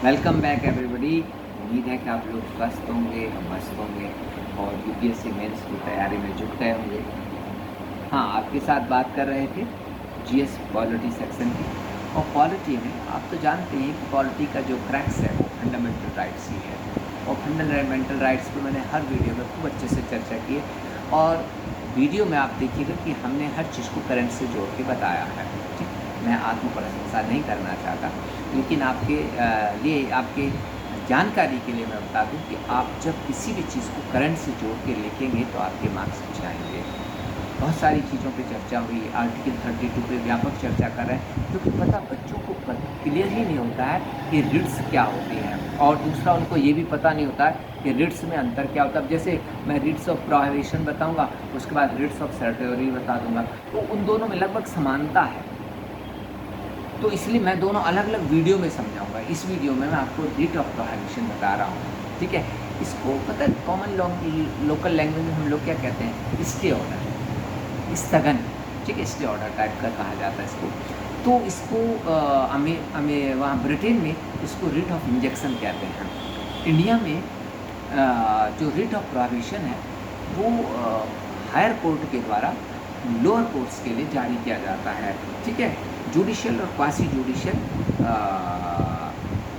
Welcome back everybody. उम्मीद है कि आप लोग स्वस्थ होंगे, मस्त होंगे और यूपीएससी मेंस की तैयारी में जुट गए होंगे। हाँ, आपके साथ बात कर रहे थे जीएस पॉलिटी सेक्शन की। और पॉलिटी में आप तो जानते हैं कि पॉलिटी का जो क्रैक्स है वो फंडामेंटल राइट्स ही है। और फंडामेंटल राइट्स पे मैंने हर वीडियो में खूब अच्छे से चर्चा की है। और वीडियो में आप देखिएगा कि हमने हर चीज़ को करंट से जोड़ के बताया है। ठीक, मैं आत्म प्रशंसा नहीं करना चाहता, लेकिन आपके लिए आपके जानकारी के लिए मैं बता दूं कि आप जब किसी भी चीज़ को करंट से जोड़ के लिखेंगे तो आपके मार्क्स अच्छे आएंगे। बहुत सारी चीज़ों पे चर्चा हुई, आर्टिकल 32 पे व्यापक चर्चा कर रहे हैं, क्योंकि पता बच्चों को क्लियर ही नहीं होता है कि रिट्स क्या होती हैं। और दूसरा, उनको ये भी पता नहीं होता है कि रिट्स में अंतर क्या होता है। जैसे मैं रिट्स ऑफ प्रोहिबिशन बताऊंगा, उसके बाद रिट्स ऑफ सर्टोरी बता दूंगा, तो उन दोनों में लगभग समानता है। तो इसलिए मैं दोनों अलग अलग वीडियो में समझाऊंगा। इस वीडियो में मैं आपको रिट ऑफ प्रोहिबिशन बता रहा हूँ। ठीक है, इसको पता है कॉमन लोकल लैंग्वेज में हम लोग क्या कहते हैं, स्टे ऑर्डर, स्थगन। ठीक है, स्टे ऑर्डर टाइप का कहा जाता है इसको। तो इसको हमें वहाँ ब्रिटेन में इसको रिट ऑफ इंजेक्शन कहते हैं। इंडिया में जो रिट ऑफ प्रोहिबिशन है वो हायर कोर्ट के द्वारा लोअर कोर्ट्स के लिए जारी किया जाता है। ठीक है, जुडिशियल और क्वासी जुडिशियल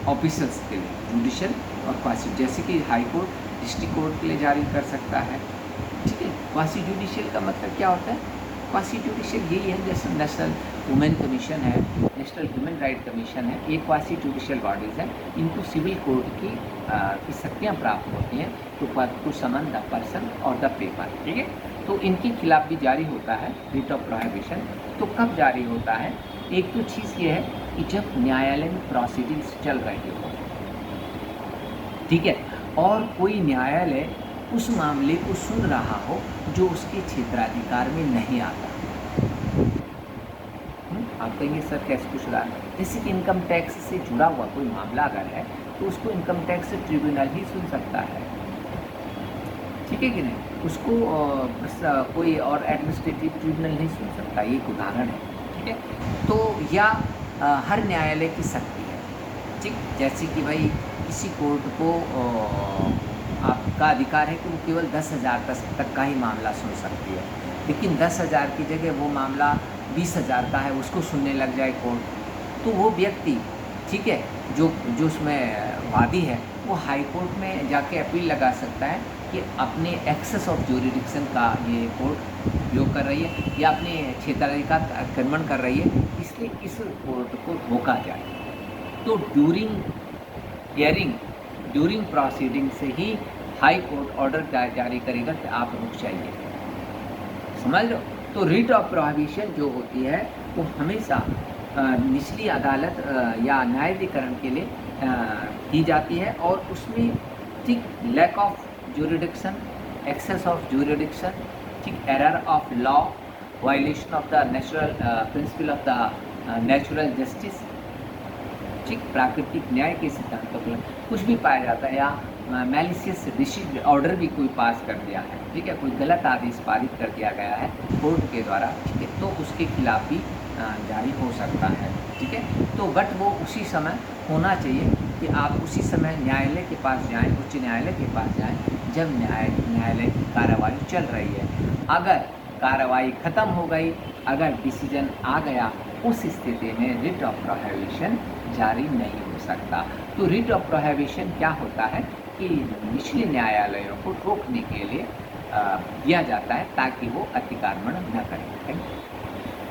ऑफिसर्स के लिए, जुडिशियल और क्वासी, जैसे कि हाई कोर्ट डिस्ट्रिक्ट कोर्ट के लिए जारी कर सकता है। ठीक है, क्वासी जुडिशियल का मतलब क्या होता है? क्वासी जुडिशियल यही है, जैसे नेशनल वुमेन कमीशन है, नेशनल ह्यूमन राइट कमीशन है, ये क्वासी जुडिशियल बॉडीज़ हैं। इनको सिविल कोर्ट की शक्तियाँ प्राप्त होती हैं टू समन द पर्सन और द पेपर। ठीक है, तो इनके खिलाफ भी जारी होता है रिट ऑफ प्रोहिबिशन। तो कब जारी होता है? एक तो चीज़ ये है कि जब न्यायालय में प्रोसीडिंग्स चल रही हो, ठीक है, और कोई न्यायालय उस मामले को सुन रहा हो जो उसके क्षेत्राधिकार में नहीं आता। आप कहेंगे सर कैसे कुछ रहा, जैसे कि इनकम टैक्स से जुड़ा हुआ कोई मामला अगर है तो उसको इनकम टैक्स ट्रिब्यूनल ही सुन सकता है। ठीक है कि नहीं? उसको कोई और एडमिनिस्ट्रेटिव ट्रिब्यूनल नहीं सुन सकता। ये एक उदाहरण है। ठीक है, तो या हर न्यायालय की शक्ति है। ठीक, जैसे कि भाई किसी कोर्ट को आपका अधिकार है कि वो केवल 10,000 तक का ही मामला सुन सकती है, लेकिन 10,000 की जगह वो मामला 20,000 का है, उसको सुनने लग जाए कोर्ट, तो वो व्यक्ति, ठीक है, जो उसमें वादी है, वो हाई कोर्ट में जाके अपील लगा सकता है कि अपने एक्सेस ऑफ ज्यूरिडिक्शन का ये कोर्ट उपयोग कर रही है या अपने क्षेत्राधिकार का अतिक्रमण कर रही है, इसलिए इस कोर्ट को रोका जाए। तो ड्यूरिंग प्रोसीडिंग से ही हाई कोर्ट ऑर्डर जारी करेगा कि आप रुक जाइए। समझ लो। तो रिट ऑफ प्रोहिबिशन जो होती है वो हमेशा निचली अदालत या न्यायाधिकरण के लिए की जाती है, और उसमें ठीक lack of jurisdiction, excess of jurisdiction, ठीक error of law, violation of the natural principle of the natural justice, ठीक प्राकृतिक न्याय के सिद्धांतों पर कुछ भी पाया जाता है, या मैलिशियस डिसीजन ऑर्डर भी कोई पास कर दिया है, ठीक है, कोई गलत आदेश पारित कर दिया गया है कोर्ट के द्वारा, ठीक है, तो उसके खिलाफ भी जारी हो सकता है। ठीक है, तो बट वो उसी समय होना चाहिए कि आप उसी समय न्यायालय के पास जाएं, उच्च न्यायालय के पास जाएं जब न्यायालय की कार्रवाई चल रही है। अगर कार्रवाई ख़त्म हो गई, अगर डिसीजन आ गया, उस स्थिति में रिट ऑफ प्रोहिबिशन जारी नहीं हो सकता। तो रिट ऑफ प्रोहिबिशन क्या होता है कि निचले न्यायालयों को रोकने के लिए दिया जाता है ताकि वो अतिक्रमण न करें।